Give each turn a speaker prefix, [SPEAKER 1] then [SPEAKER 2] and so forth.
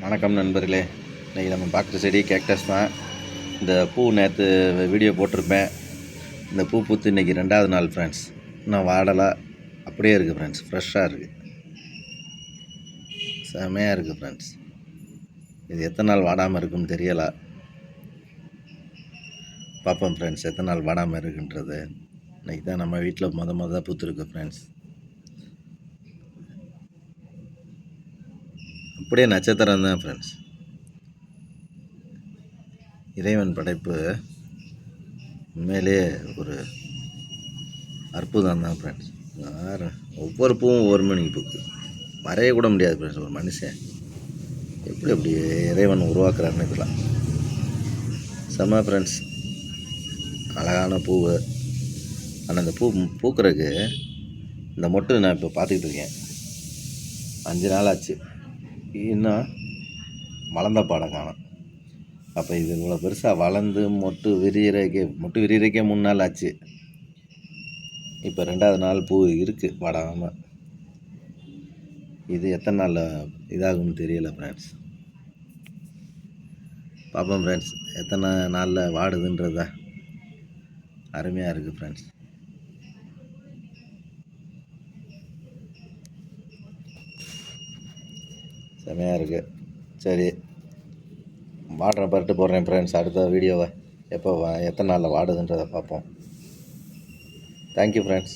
[SPEAKER 1] வணக்கம் நண்பர்களே. இன்றைக்கி நம்ம பார்க்குற செடி கேக்டஸ் தான். இந்த பூ நேற்று வீடியோ போட்டிருப்பேன். இந்த பூ பூத்து இன்றைக்கி 2வது நாள் ஃப்ரெண்ட்ஸ். இன்னும் வாடலை, அப்படியே இருக்குது ஃப்ரெண்ட்ஸ். ஃப்ரெஷ்ஷாக இருக்குது, செமையாக இருக்குது ஃப்ரெண்ட்ஸ். இது எத்தனை நாள் வாடாமல் இருக்குன்னு தெரியலை. பார்ப்போம் ஃப்ரெண்ட்ஸ் எத்தனை நாள் வாடாமல் இருக்குன்றது. இன்றைக்கி தான் நம்ம வீட்டில் மொதல் பூத்துருக்கு ஃப்ரெண்ட்ஸ். அப்படியே நட்சத்திரம் தான் ஃப்ரெண்ட்ஸ். இறைவன் படைப்பு உண்மையிலே ஒரு அற்புதம் தான் ஃப்ரெண்ட்ஸ். ஒவ்வொரு பூவும் ஒவ்வொரு மணிக்கு பூக்கு வரைய கூட முடியாது ஃப்ரெண்ட்ஸ். ஒரு மனுஷன் எப்படி இறைவன் உருவாக்குறாருன்னு இதெல்லாம் செம்ம ஃப்ரெண்ட்ஸ். அழகான பூவு. ஆனால் இந்த பூக்கிறதுக்கு இந்த மொட்டு நான் இப்போ பார்த்துக்கிட்டு இருக்கேன். 5 நாள் ஆச்சு, இன்னும் வளர்ந்த பாடம் காணும். அப்போ இது இவ்வளோ பெருசாக வளர்ந்து மொட்டு விரிகிறக்கே 3 நாள் ஆச்சு. இப்போ 2வது நாள் பூ இருக்குது வாடாமல். இது எத்தனை நாளில் இதாகும்னு தெரியலை ஃப்ரெண்ட்ஸ். பார்ப்போம் ஃப்ரெண்ட்ஸ் எத்தனை நாளில் வாடுதுன்றத. அருமையாக இருக்குது ஃப்ரெண்ட்ஸ். செமையாக இருக்குது. சரி, வாடுற பரட்டு போடுறேன் ஃப்ரெண்ட்ஸ். அடுத்த வீடியோவை எத்தனை நாளில் வாடுதுன்றதை பார்ப்போம். Thank you friends.